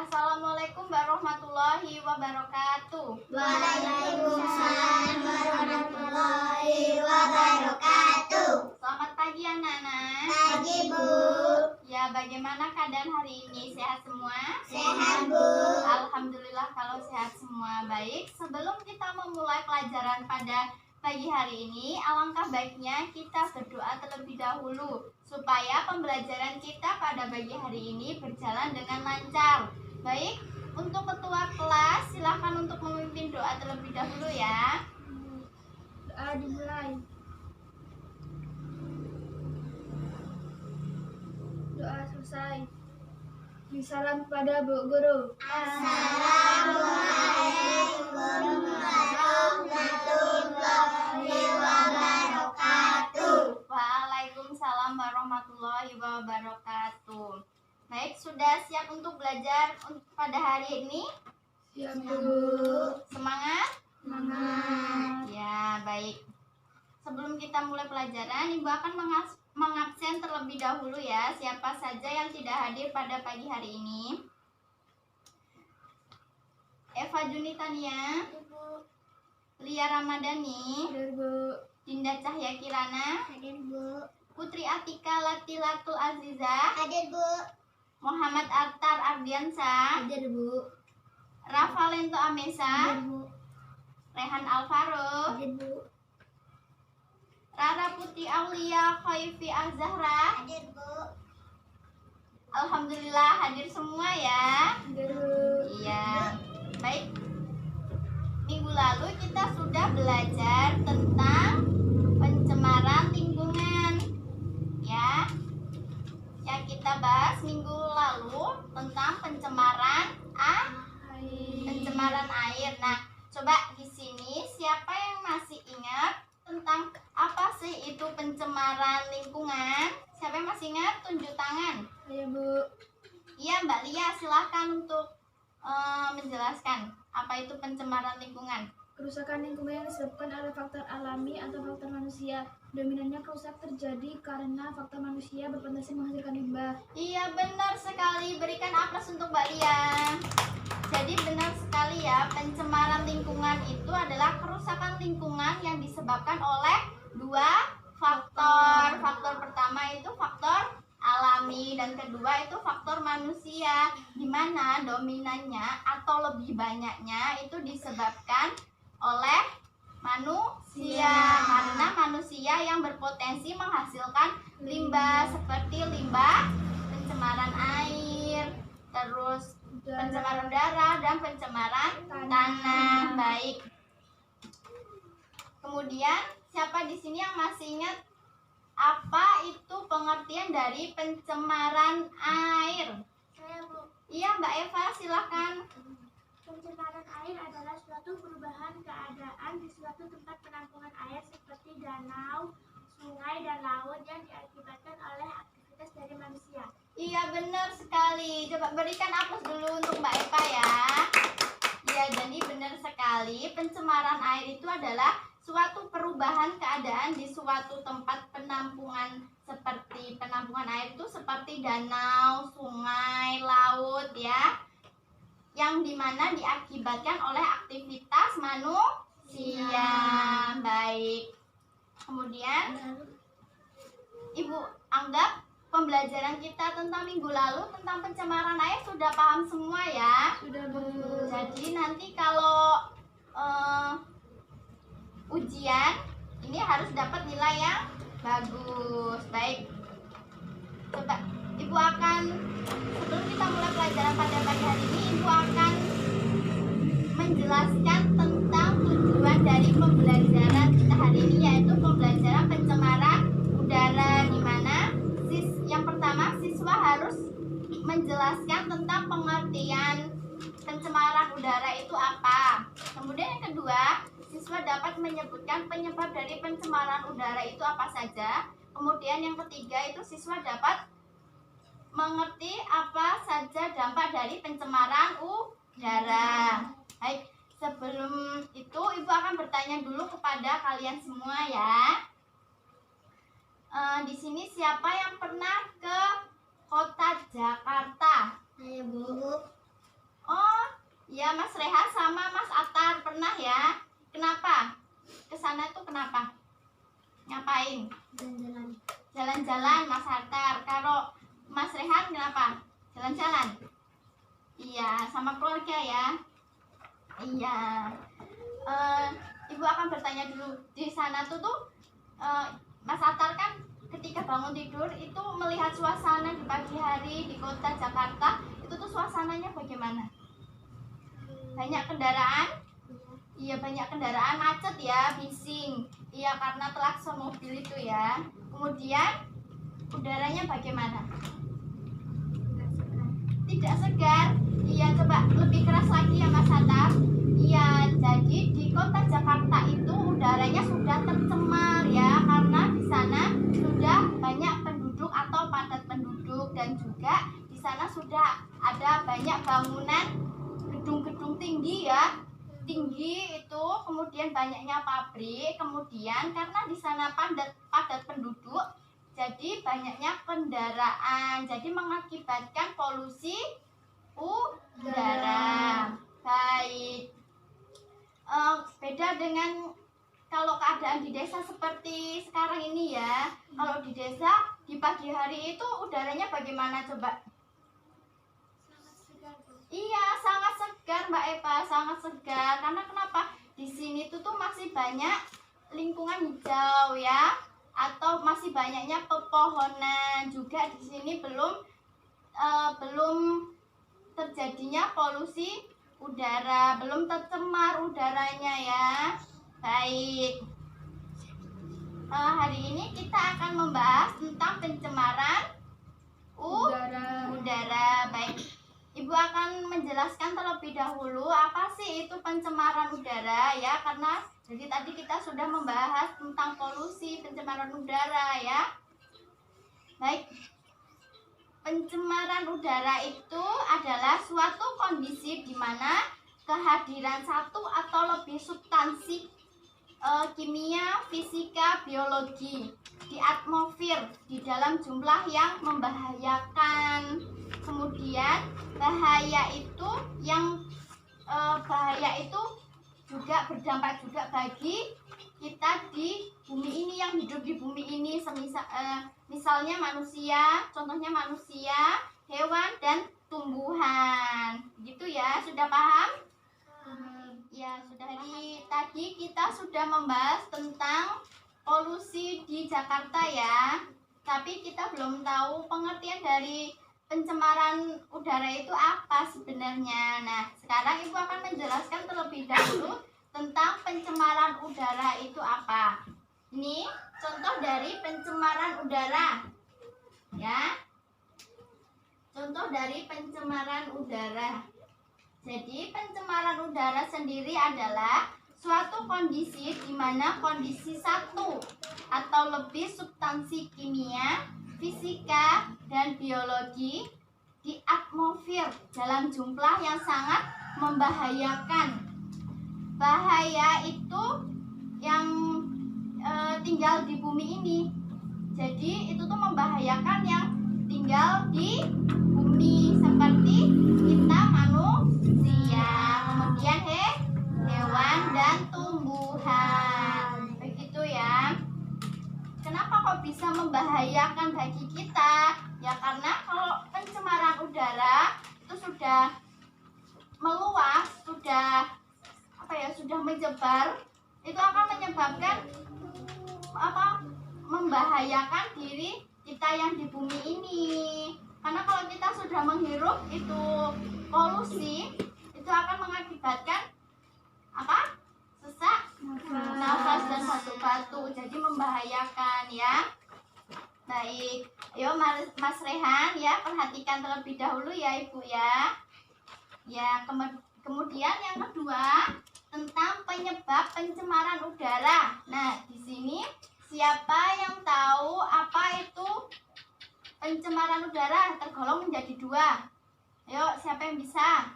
Assalamualaikum warahmatullahi wabarakatuh. Waalaikumsalam warahmatullahi wabarakatuh. Selamat pagi anak-anak. Pagi Bu. Ya, bagaimana keadaan hari ini? Sehat semua? Sehat Bu. Alhamdulillah kalau sehat semua. Baik, sebelum kita memulai pelajaran pada pagi hari ini, alangkah baiknya kita berdoa terlebih dahulu supaya pembelajaran kita pada pagi hari ini berjalan dengan lancar. Baik, untuk ketua kelas silakan untuk memimpin doa terlebih dahulu ya. Doa dimulai. Doa selesai. Salam kepada Bu Guru. Assalamualaikum warahmatullahi wabarakatuh. Waalaikumsalam warahmatullahi wabarakatuh. Baik, sudah siap untuk belajar pada hari ini? Siap Bu. Semangat? Semangat. Ya, baik. Sebelum kita mulai pelajaran, Ibu akan mengabsen terlebih dahulu ya siapa saja yang tidak hadir pada pagi hari ini. Eva Junitania, Lia Ramadhani, Hadir Bu. Dinda Cahya Kirana, Hadir Bu. Putri Atika Latilatul Aziza, Hadir Bu. Muhammad Artar Ardiansa, Hadir Bu. Rafa Lento Amesa, Hadir Bu. Rehan Alvaro, Hadir Bu. Rara Putri Aulia Khaifi Azahra. Hadir Bu. Alhamdulillah hadir semua ya. Hadir Bu. Iya. Baik. Minggu lalu kita sudah belajar tentang pencemaran lingkungan. Ya. Yang kita bahas minggu lalu tentang pencemaran air. Nah, coba di sini siapa yang masih ingat tentang apa sih itu pencemaran lingkungan? Siapa yang masih ingat? Tunjuk tangan. Ayo Bu. Iya, Mbak Lia, silahkan untuk menjelaskan apa itu pencemaran lingkungan. Kerusakan lingkungan yang disebabkan oleh faktor alami atau faktor manusia. Dominannya kerusakan terjadi karena faktor manusia berpotensi menghasilkan limbah. Iya, benar sekali. Berikan aplaus untuk Mbak Lia. Jadi benar sekali ya, pencemaran lingkungan itu adalah kerusakan lingkungan yang disebabkan oleh dua faktor. Faktor pertama itu faktor alami dan kedua itu faktor manusia, di mana dominannya atau lebih banyaknya itu disebabkan oleh manusia, karena manusia yang berpotensi menghasilkan limbah seperti limbah pencemaran air, terus pencemaran udara dan pencemaran tanah. Baik. Kemudian siapa di sini yang masih ingat apa itu pengertian dari pencemaran air? Saya Bu. Iya, Mbak Eva, silakan. Pencemaran air adalah suatu perubahan keadaan di suatu tempat penampungan air seperti danau, sungai, dan laut yang diakibatkan oleh aktivitas dari manusia. Iya, benar sekali. Coba berikan aplaus dulu untuk Mbak Eva ya. Iya, jadi benar sekali. Pencemaran air itu adalah suatu perubahan keadaan di suatu tempat penampungan seperti penampungan air itu seperti danau, sungai, laut ya, yang dimana diakibatkan oleh aktivitas manusia. Baik. Kemudian Ibu anggap pembelajaran kita tentang minggu lalu tentang pencemaran air sudah paham semua ya? Sudah Bu. Jadi nanti kalau ujian ini harus dapat nilai yang bagus. Baik. Coba Ibu akan, sebelum kita mulai pelajaran pada pagi hari ini, Ibu akan menjelaskan tentang tujuan dari pembelajaran kita hari ini, yaitu pembelajaran pencemaran udara, di mana yang pertama siswa harus menjelaskan tentang pengertian pencemaran udara itu apa. Kemudian yang kedua, siswa dapat menyebutkan penyebab dari pencemaran udara itu apa saja. Kemudian yang ketiga itu siswa dapat mengerti apa saja dampak dari pencemaran udara. Baik, sebelum itu Ibu akan bertanya dulu kepada kalian semua ya. Di sini siapa yang pernah ke kota Jakarta? Ayo Bu. Oh, ya Mas Reha sama Mas Atar pernah ya. Kenapa? Ke sana tuh kenapa? Ngapain? Jalan-jalan. Jalan-jalan Mas Atar. Kalau Mas Rehan kenapa? Jalan-jalan. Iya, sama keluarga ya. Iya. Ibu akan bertanya dulu. Di sana tuh Mas Atar kan ketika bangun tidur itu melihat suasana di pagi hari di kota Jakarta, itu tuh suasananya bagaimana? Banyak kendaraan? Iya, banyak kendaraan, macet ya, bising. Iya, karena klakson mobil itu ya. Kemudian udaranya bagaimana? Tidak segar. Iya, coba lebih keras lagi ya Mas Atar. Iya, jadi di kota Jakarta itu udaranya sudah tercemar ya, karena di sana sudah banyak penduduk atau padat penduduk, dan juga di sana sudah ada banyak bangunan gedung-gedung tinggi ya, tinggi itu, kemudian banyaknya pabrik, kemudian karena di sana padat penduduk, jadi banyaknya kendaraan, jadi mengakibatkan polusi udara. Baik. Beda dengan kalau keadaan di desa seperti sekarang ini ya. Kalau di desa di pagi hari itu udaranya bagaimana coba? Sangat segar, Bu. Iya, sangat segar Mbak Eva, sangat segar. Karena kenapa? Di sini tuh masih banyak lingkungan hijau ya, atau masih banyaknya pepohonan. Juga di sini belum terjadinya polusi udara, belum tercemar udaranya ya. Baik. Hari ini kita akan membahas tentang pencemaran udara. Baik. Ibu akan menjelaskan terlebih dahulu apa sih itu pencemaran udara ya, karena jadi tadi kita sudah membahas tentang polusi, pencemaran udara ya. Baik. Pencemaran udara itu adalah suatu kondisi di mana kehadiran satu atau lebih substansi kimia, fisika, biologi di atmosfer di dalam jumlah yang membahayakan. Kemudian bahaya itu juga berdampak juga bagi kita di bumi ini, yang hidup di bumi ini, misalnya manusia, contohnya manusia, hewan, dan tumbuhan. Gitu ya, sudah paham? Ya, sudah. Tadi kita sudah membahas tentang polusi di Jakarta ya. Tapi kita belum tahu pengertian dari pencemaran udara itu apa sebenarnya. Nah, sekarang Ibu akan menjelaskan terlebih dahulu tentang pencemaran udara itu apa. Ini contoh dari pencemaran udara. Ya. Contoh dari pencemaran udara. Jadi, pencemaran udara sendiri adalah suatu kondisi di mana kondisi satu atau lebih substansi kimia, fisika, dan biologi di atmosfer dalam jumlah yang sangat membahayakan. Bahaya itu yang tinggal di bumi ini. Jadi itu tuh membahayakan yang tinggal di bumi, seperti kita manusia, kemudian hewan dan tumbuhan. Begitu ya. Kenapa kok bisa membahayakan bagi kita? Ya karena kalau pencemaran udara itu sudah meluas, sudah menyebar, itu akan menyebabkan membahayakan diri kita yang di bumi ini. Karena kalau kita sudah menghirup itu polusi, itu akan mengakibatkan sesak nafas dan batuk-batuk, jadi membahayakan ya. Baik, ayo Mas Rehan ya, perhatikan terlebih dahulu ya Ibu ya. Ya, kemudian yang kedua tentang penyebab pencemaran udara. Nah, di sini siapa yang tahu apa itu pencemaran udara? Tergolong menjadi dua. Ayo, siapa yang bisa?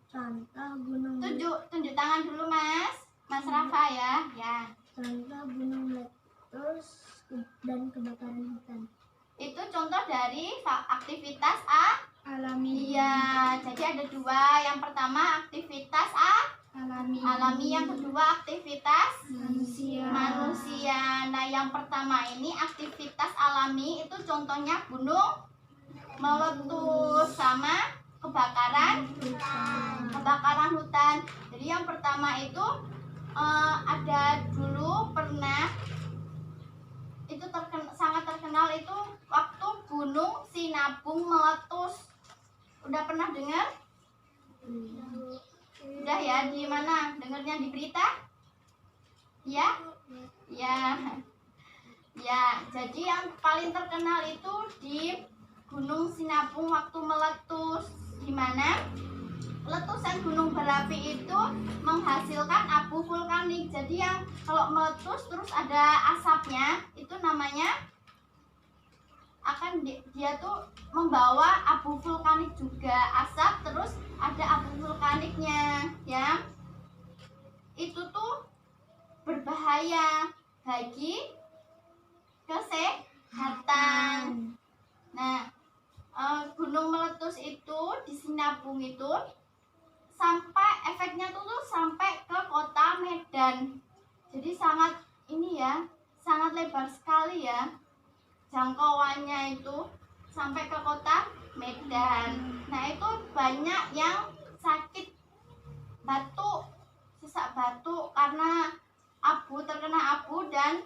Contoh gunung. Tunjuk tangan dulu Mas Rafa ya. Ya. Contoh gunung meletus dan kebakaran hutan. Itu contoh dari aktivitas Alam alami. Iya, jadi ada dua. Yang pertama aktivitas alami, yang kedua aktivitas manusia. Nah, yang pertama ini aktivitas alami itu contohnya gunung meletus sama kebakaran hutan. Jadi yang pertama itu ada dulu pernah itu sangat terkenal itu waktu gunung Sinabung meletus. Udah pernah dengar? Udah ya, di mana? Dengarnya di berita? Ya? Ya. Ya, jadi yang paling terkenal itu di Gunung Sinabung waktu meletus. Di mana? Letusan gunung berapi itu menghasilkan abu vulkanik. Jadi yang kalau meletus terus ada asapnya, itu namanya dia tuh membawa abu vulkanik juga, asap terus ada abu vulkaniknya ya. Itu tuh berbahaya bagi kesehatan. Nah, gunung meletus itu di Sinabung itu sampai efeknya tuh sampai ke kota Medan. Jadi sangat sangat lebar sekali ya. Jangkauannya itu sampai ke kota Medan. Nah, itu banyak yang sakit batuk, sesak batuk karena terkena abu dan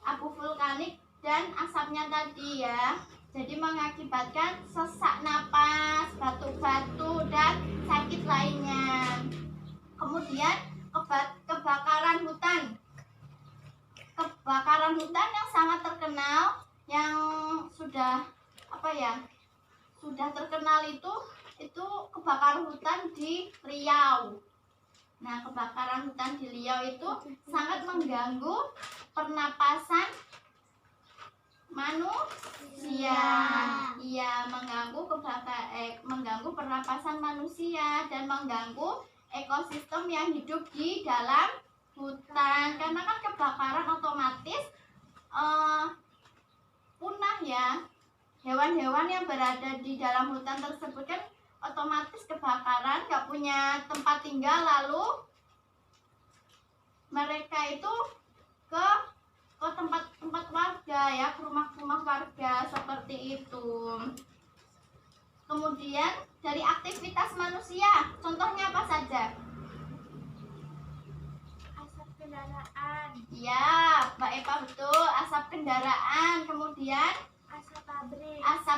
abu vulkanik dan asapnya tadi ya. Jadi mengakibatkan sesak napas, batuk-batuk dan sakit lainnya. Kemudian kebakaran hutan. Kebakaran hutan yang sangat terkenal, yang sudah terkenal itu kebakaran hutan di Riau. Nah, kebakaran hutan di Riau itu sangat mengganggu pernapasan manusia. Iya, mengganggu pernapasan manusia dan mengganggu ekosistem yang hidup di dalam hutan. Karena kan kebakaran otomatis punah ya. Hewan-hewan yang berada di dalam hutan tersebut kan otomatis kebakaran, nggak punya tempat tinggal, lalu mereka itu ke tempat warga ya, ke rumah warga seperti itu. Kemudian dari aktivitas manusia, contohnya apa saja? Asap kendaraan. Ya, Mbak Eva betul, asap kendaraan. Kemudian asap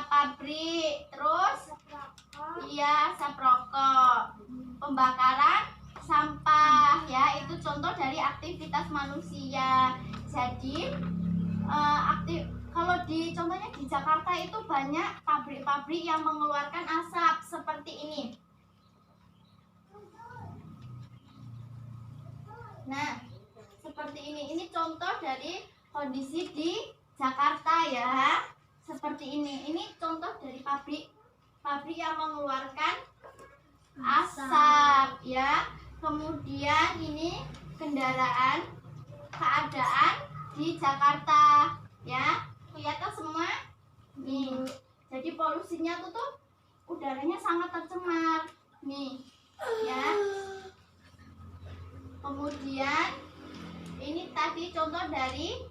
pabrik, terus asap rokok. Iya, asap rokok, pembakaran sampah ya, itu contoh dari aktivitas manusia. Jadi contohnya di Jakarta itu banyak pabrik-pabrik yang mengeluarkan asap seperti ini. Nah, seperti ini contoh dari kondisi di Jakarta ya, seperti ini. Ini contoh dari pabrik yang mengeluarkan asap ya. Kemudian ini keadaan di Jakarta ya, kelihatan semua nih. Jadi polusinya tuh udaranya sangat tercemar nih ya. Kemudian ini tadi contoh dari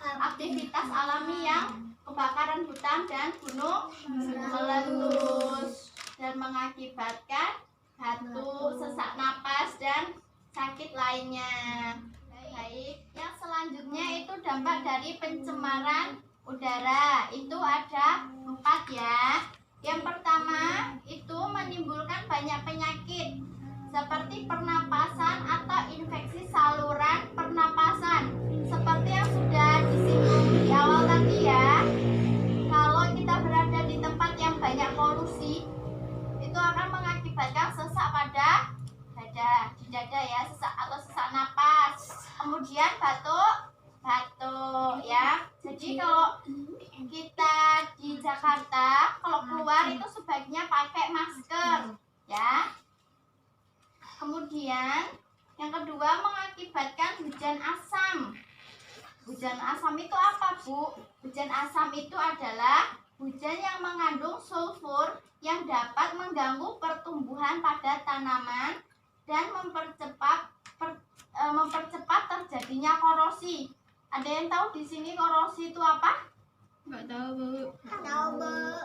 aktivitas alami yang kebakaran hutan dan gunung meletus dan mengakibatkan batuk, sesak napas dan sakit lainnya. Baik, yang selanjutnya itu dampak dari pencemaran udara. Itu ada 4 ya. Yang pertama itu menimbulkan banyak penyakit seperti pernapasan atau infeksi saluran pernapasan. Seperti yang sudah disinggung di awal tadi ya. Kalau kita berada di tempat yang banyak polusi, itu akan mengakibatkan sesak pada dada ya, sesak atau sesak napas. Kemudian batuk ya. Jadi kalau kita di Jakarta kalau keluar itu sebaiknya pakai masker ya. Kemudian yang kedua mengakibatkan hujan asam. Hujan asam itu apa, Bu? Hujan asam itu adalah hujan yang mengandung sulfur yang dapat mengganggu pertumbuhan pada tanaman dan mempercepat terjadinya korosi. Ada yang tahu di sini korosi itu apa? Nggak tahu, Bu.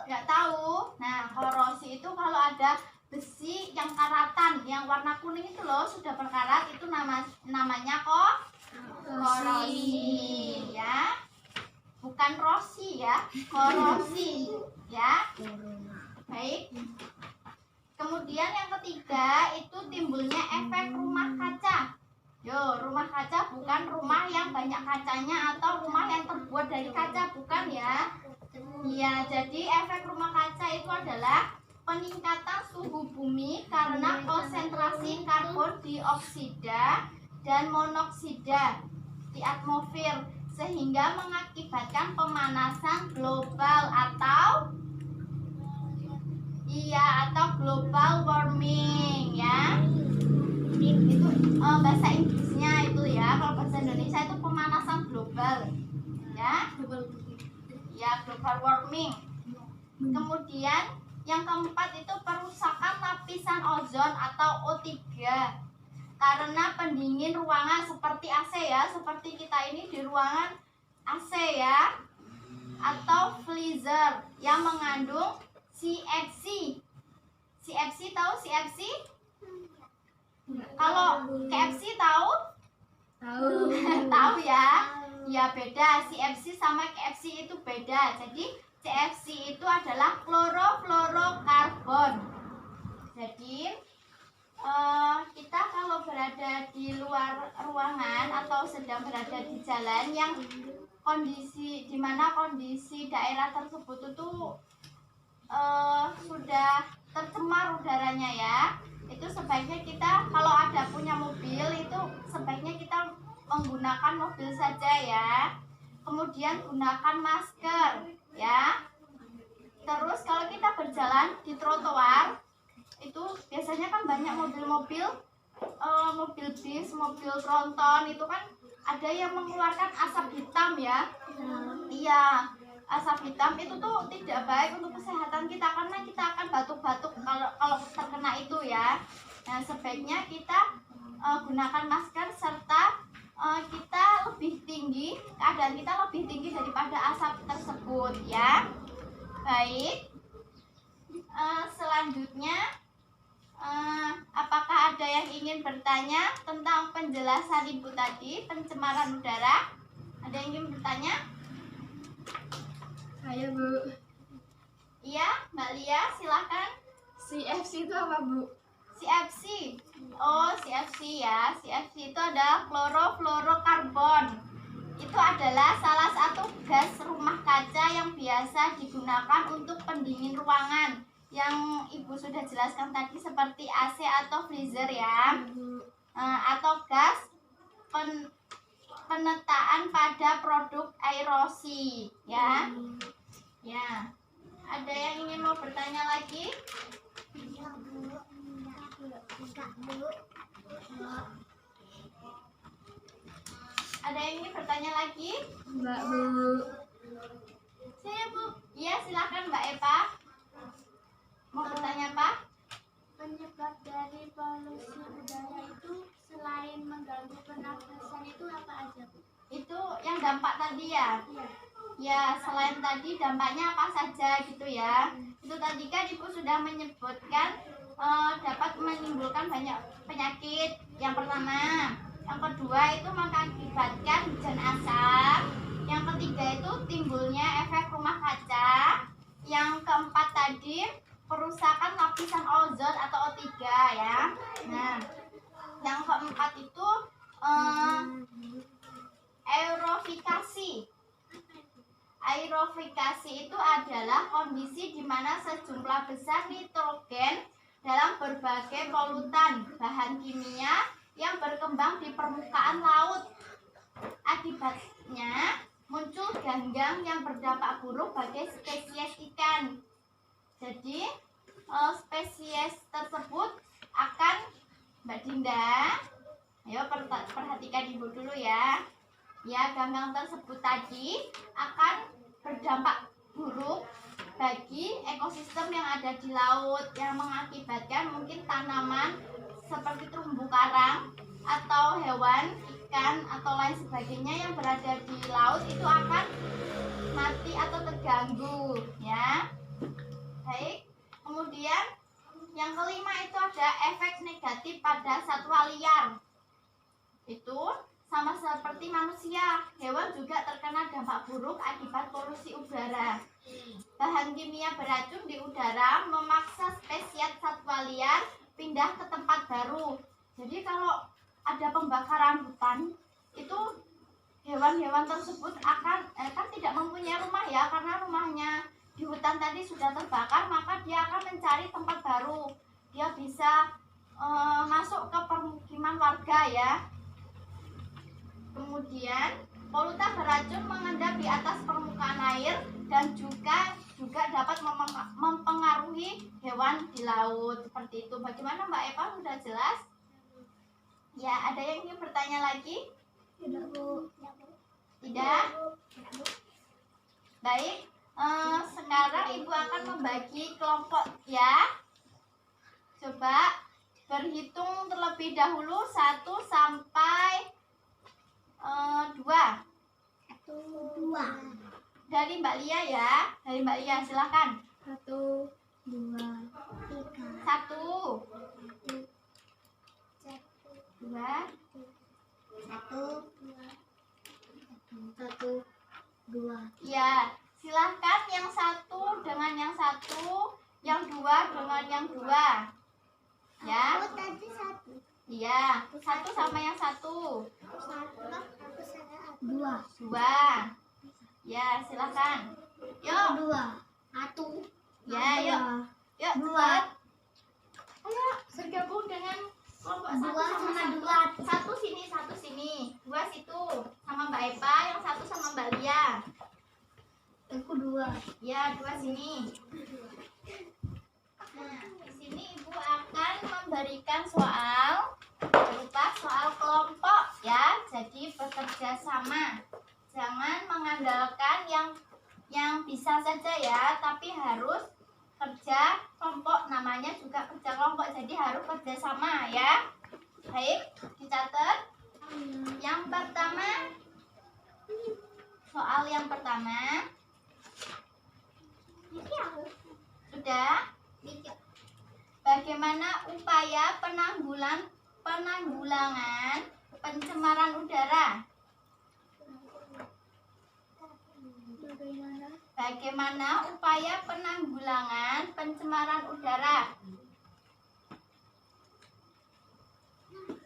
Nggak tahu. Nah, korosi itu kalau ada besi yang karatan, yang warna kuning itu loh, sudah berkarat, itu namanya korosi, ya. Bukan rosi ya, korosi, ya. Baik. Kemudian yang ketiga itu timbulnya efek rumah kaca. Rumah kaca bukan rumah yang banyak kacanya atau rumah yang terbuat dari kaca, bukan ya. Iya, jadi efek rumah kaca itu adalah peningkatan suhu bumi karena konsentrasi karbon dioksida dan monoksida di atmosfer sehingga mengakibatkan pemanasan global atau global warming, ya. Itu bahasa Inggrisnya itu ya. Kalau bahasa Indonesia itu pemanasan global, ya. Global warming. Kemudian yang keempat itu perusakan lapisan ozon atau O3 karena pendingin ruangan seperti AC ya, seperti kita ini di ruangan AC ya, atau freezer yang mengandung CFC. CFC tahu CFC? Kalau KFC tahu? Tahu ya? Ya beda, CFC sama KFC itu beda. Jadi CFC itu adalah klorofluorokarbon. Jadi kita kalau berada di luar ruangan atau sedang berada di jalan yang di mana kondisi daerah tersebut itu sudah tercemar udaranya ya, itu sebaiknya kita kalau ada punya mobil itu sebaiknya kita menggunakan mobil saja ya. Kemudian gunakan masker ya. Terus kalau kita berjalan di trotoar itu biasanya kan banyak mobil-mobil, mobil bis, mobil tronton itu kan ada yang mengeluarkan asap hitam ya. Iya, asap hitam itu tuh tidak baik untuk kesehatan kita karena kita akan batuk-batuk kalau terkena itu ya. Nah, sebaiknya kita gunakan masker serta kita lebih tinggi, keadaan kita lebih tinggi daripada asap tersebut ya. Baik. Selanjutnya apakah ada yang ingin bertanya tentang penjelasan Ibu tadi, pencemaran udara? Ada yang ingin bertanya? Saya, Bu. Iya, Mbak Lia, silahkan. CFC itu apa, Bu? CFC. Oh, CFC ya. CFC itu adalah klorofluorokarbon. Itu adalah salah satu gas rumah kaca yang biasa digunakan untuk pendingin ruangan. Yang Ibu sudah jelaskan tadi seperti AC atau freezer ya. Atau gas penetaan pada produk aerosi ya. Ya. Ada yang ingin mau bertanya lagi? Ada yang ingin bertanya lagi? Enggak, Bu. Saya, Bu. Iya, silakan Mbak Eva. Mau bertanya apa? Penyebab dari polusi udara itu selain mengganggu pernafasan itu apa aja, Bu? Itu yang dampak tadi ya? Iya. Ya, selain tadi dampaknya apa saja gitu ya. Itu tadi kan Ibu sudah menyebutkan dapat menimbulkan banyak penyakit. Yang pertama, yang kedua itu mengakibatkan hujan asam. Yang ketiga itu timbulnya efek rumah kaca. Yang keempat tadi perusakan lapisan ozon atau O3 ya. Nah, yang keempat itu aerofikasi. Aerofikasi itu adalah kondisi di mana sejumlah besar nitrogen dalam berbagai polutan bahan kimia yang berkembang di permukaan laut. Akibatnya muncul ganggang yang berdampak buruk bagi spesies ikan. Jadi spesies tersebut akan, Mbak Dinda, ayo perhatikan Ibu dulu ya. Ya, ganggang tersebut tadi akan berdampak buruk bagi ekosistem yang ada di laut, yang mengakibatkan mungkin tanaman seperti terumbu karang atau hewan, ikan atau lain sebagainya yang berada di laut itu akan mati atau terganggu, ya. Baik. Kemudian yang kelima itu ada efek negatif pada satwa liar. Itu sama seperti manusia, hewan juga terkena dampak buruk akibat polusi udara. Bahan kimia beracun di udara memaksa spesies satwa liar pindah ke tempat baru. Jadi kalau ada pembakaran hutan, itu hewan-hewan tersebut akan kan tidak mempunyai rumah ya, karena rumahnya di hutan tadi sudah terbakar, maka dia akan mencari tempat baru. Dia bisa masuk ke permukiman warga ya. Kemudian polutan beracun mengendap di atas permukaan air dan juga dapat mempengaruhi hewan di laut seperti itu. Bagaimana Mbak Eva, sudah jelas? Ya, ada yang ingin bertanya lagi? Tidak, Bu. Tidak? Baik, sekarang Ibu akan membagi kelompok ya. Coba berhitung terlebih dahulu 1 sampai 2. 1, 2. Dari Mbak Lia ya. Dari Mbak Lia, silakan. 1, 2, 3. 1, 2, 1, 2. ya. Silahkan yang 1 dengan yang 1, yang 2 dengan yang 2. Ya. Oh, tadi 1. Iya, 1 sama yang 1. 2. 2. Ya, silakan. Yuk. 2. 1. Ya, yuk. Yuk, 2. cepat. Ayo, bergabung dengan kelompok 1 2 sama sama 1. 1 sini, 1 sini. 2 situ. Sama Mbak Eva, yang 1 sama Mbak Lia. Aku 2. Ya, 2 sini. Nah, di sini Ibu akan memberikan soal berupa soal kelompok ya. Jadi bekerja sama. Jangan mengandalkan yang bisa saja ya, tapi harus kerja kelompok. Namanya juga kerja kelompok, jadi harus kerja sama ya. Baik, dicatat. Yang pertama, soal yang pertama. Sudah? Bagaimana upaya penanggulangan pencemaran udara? Bagaimana upaya penanggulangan pencemaran udara?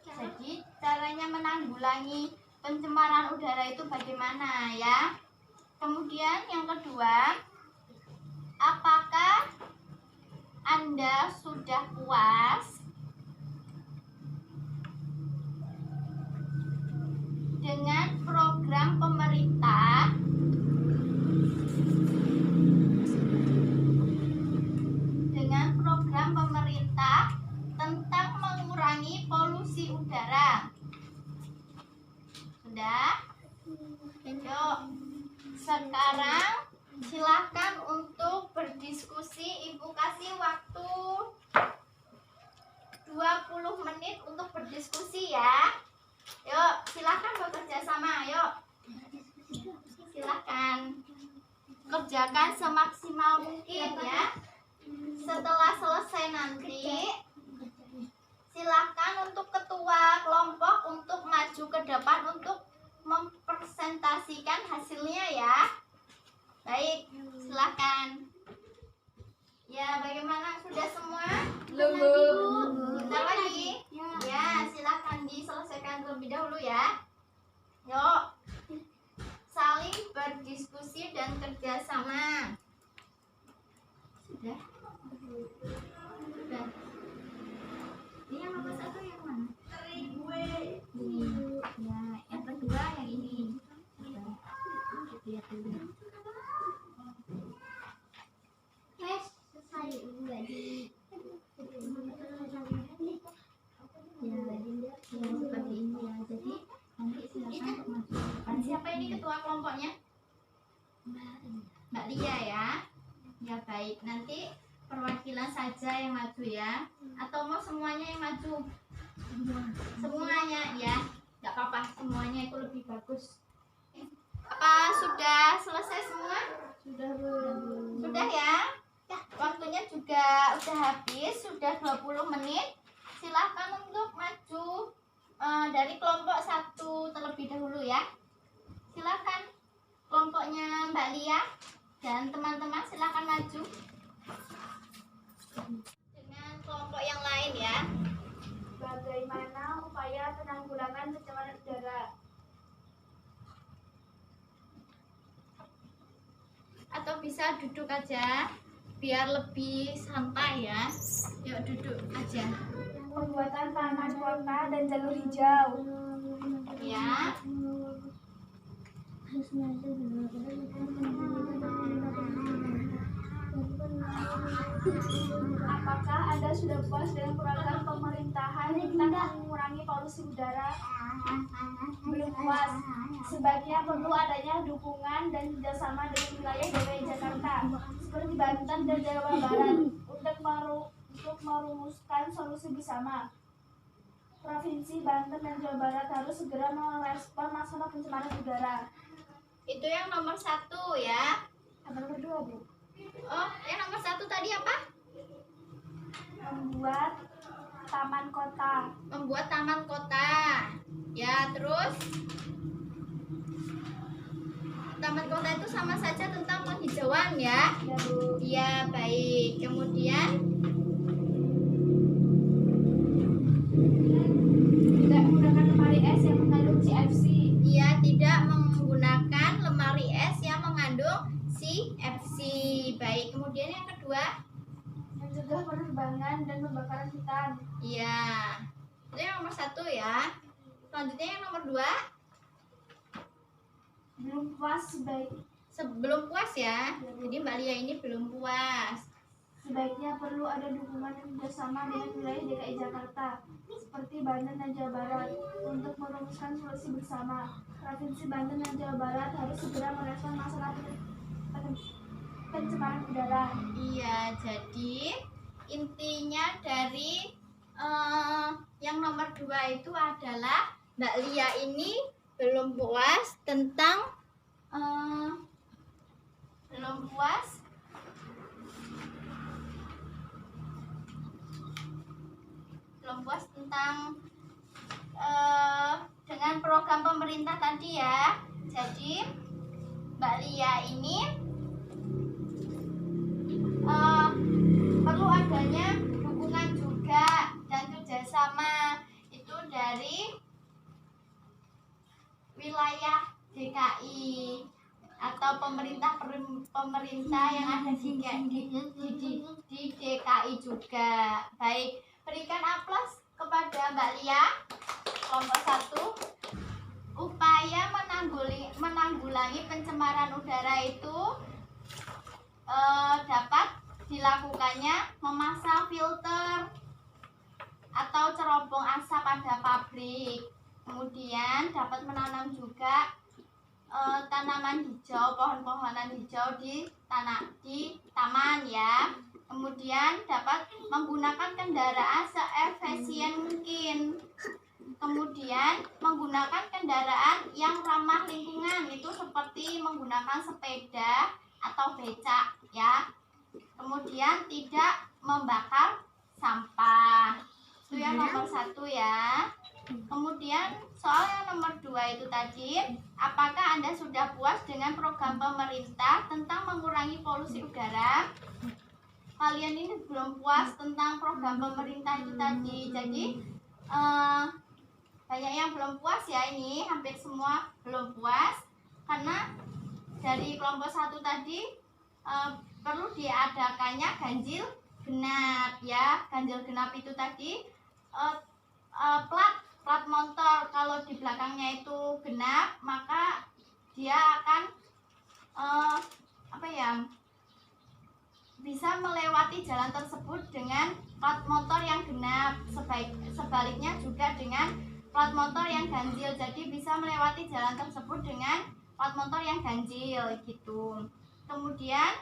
Jadi caranya menanggulangi pencemaran udara itu bagaimana ya? Kemudian yang kedua, apakah Anda sudah puas dengan program pemerintah tentang mengurangi polusi udara? Sudah? Yuk, sekarang silakan untuk berdiskusi. Ibu kasih waktu 20 menit untuk berdiskusi ya. Yuk, silakan bekerja sama. Yuk, silakan kerjakan semaksimal mungkin ya. Setelah selesai nanti, silakan untuk ketua kelompok untuk maju ke depan untuk mempresentasikan hasilnya ya. Baik, silakan. Ya, bagaimana? Sudah semua? belum. Bentar lagi. Ya, silakan diselesaikan terlebih dahulu ya. Yuk, saling berdiskusi dan kerjasama. Sudah? Sudah. Ini yang nomor 1 yang mana? Ini. Ya, yang kedua yang ini. Lihat dulu. Selesai enggak di Ya, seperti ini ya. Jadi nanti silakan untuk maju ke depan siapa ini ketua kelompoknya? Mbak Lia ya. Ya baik, nanti perwakilan saja yang maju ya. Atau mau semuanya yang maju? Semuanya ya. Nggak apa-apa, semuanya itu lebih bagus. Apa sudah selesai semua? Sudah Bu. Sudah ya? Ya, waktunya juga udah habis, sudah 20 menit. Silahkan untuk maju dari kelompok 1 terlebih dahulu ya. Silahkan kelompoknya Mbak Lia dan teman-teman silahkan maju dengan kelompok yang lain ya. Bagaimana upaya penanggulangan pencemaran udara? Atau bisa duduk aja biar lebih santai ya. Yuk duduk aja Pembuatan taman kota dan jalur hijau. ya. Apakah Anda sudah puas dengan program pemerintahan tentang mengurangi polusi udara? Belum puas. Sebaiknya perlu adanya dukungan dan kerjasama dengan wilayah DKI Jakarta seperti Banten dan Jawa Barat untuk merumuskan solusi bersama. Provinsi Banten dan Jawa Barat harus segera merespon masalah pencemaran udara. Itu yang nomor 1 ya. Apa nomor 2, Bu? Oh, yang nomor 1 tadi apa? Membuat taman kota. Membuat taman kota. Ya, terus taman kota itu sama saja tentang penghijauan ya. Ya, Bu. Iya, baik. Kemudian Tidak menggunakan lemari es yang mengandung CFC. ia tidak menggunakan lemari es yang mengandung CFC. Baik, kemudian yang kedua, Mencegah penerbangan dan pembakaran hutan. iya. Itu yang nomor 1 ya. Selanjutnya yang nomor 2, Belum puas sebelum puas ya. Jadi Mbak Lia ini belum puas. sebaiknya perlu ada dukungan dan kerjasama dengan wilayah DKI Jakarta seperti Banten dan Jawa Barat untuk merumuskan solusi bersama. Provinsi Banten dan Jawa Barat harus segera merespon masalah pencemaran udara. Iya, jadi intinya dari yang nomor 2 itu adalah Mbak Lia ini belum puas tentang belum puas tentang dengan program pemerintah tadi ya. Jadi Mbak Lia ini perlu adanya dukungan juga dan kerjasama itu dari wilayah DKI atau pemerintah yang ada di DKI juga. Baik, berikan aplaus kepada Mbak Lia kelompok 1. Upaya menanggulangi pencemaran udara itu dapat dilakukannya memasang filter atau cerobong asap pada pabrik. Kemudian dapat menanam juga tanaman hijau, pohon-pohonan hijau di taman ya. Kemudian dapat menggunakan kendaraan seefisien mungkin. Kemudian menggunakan kendaraan yang ramah lingkungan, itu seperti menggunakan sepeda atau becak ya. Kemudian tidak membakar sampah. Itu yang nomor 1 ya. Kemudian soal yang nomor 2 itu tadi, apakah Anda sudah puas dengan program pemerintah tentang mengurangi polusi udara? Kalian ini belum puas tentang program pemerintah itu tadi. Jadi banyak yang belum puas ya, ini hampir semua belum puas karena dari kelompok 1 tadi perlu diadakannya ganjil genap ya. Ganjil genap itu tadi plat motor kalau di belakangnya itu genap, maka dia akan bisa melewati jalan tersebut dengan plat motor yang genap. Sebaliknya juga dengan plat motor yang ganjil. Jadi bisa melewati jalan tersebut dengan plat motor yang ganjil gitu. Kemudian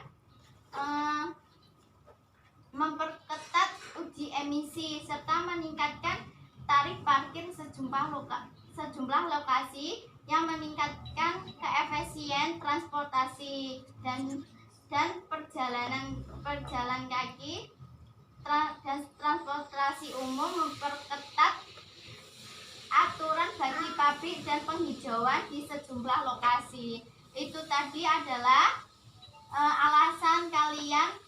memperketat uji emisi serta meningkatkan tarif parkir sejumlah lokasi yang meningkatkan keefisien transportasi dan perjalanan kaki dan transportasi umum. Memperketat aturan bagi pabrik dan penghijauan di sejumlah lokasi. Itu tadi adalah alasan kalian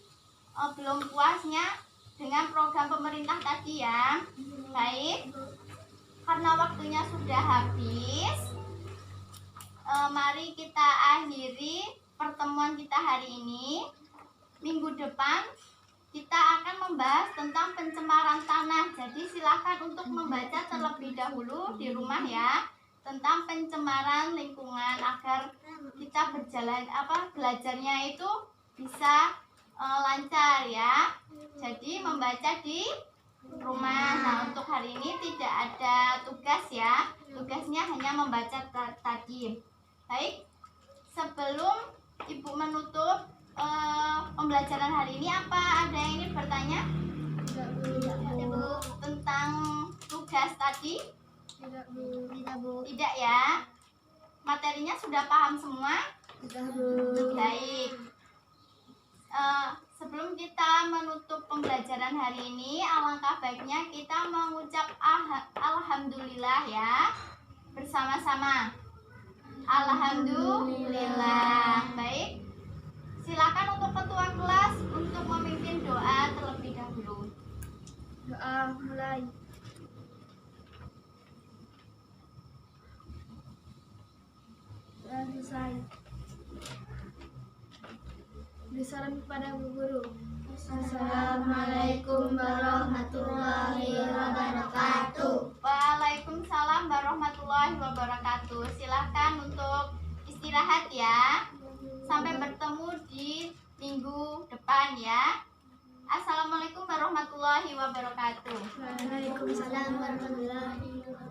belum puasnya dengan program pemerintah tadi ya. Baik, karena waktunya sudah habis, mari kita akhiri pertemuan kita hari ini. Minggu depan kita akan membahas tentang pencemaran tanah. Jadi silakan untuk membaca terlebih dahulu di rumah ya tentang pencemaran lingkungan agar kita belajarnya itu bisa lancar ya. Jadi membaca di rumah. Nah, untuk hari ini tidak ada tugas ya. Tugasnya hanya membaca tadi. Baik, sebelum Ibu menutup pembelajaran hari ini, apa ada yang ingin bertanya? Tidak, Bu. Tentang tugas tadi? Tidak, Bu. Tidak, Bu. Tidak ya. Materinya sudah paham semua? Tidak, Bu. Baik. Sebelum kita menutup pembelajaran hari ini, alangkah baiknya kita mengucap alhamdulillah ya bersama-sama. Alhamdulillah. Baik, silakan untuk ketua kelas untuk memimpin doa terlebih dahulu. Doa mulai. Selesai. Beri salam kepada Bu Guru. Assalamualaikum warahmatullahi wabarakatuh. Waalaikumsalam warahmatullahi wabarakatuh. Silakan untuk istirahat ya. Sampai bertemu di minggu depan ya. Assalamualaikum warahmatullahi wabarakatuh. Waalaikumsalam warahmatullahi wabarakatuh.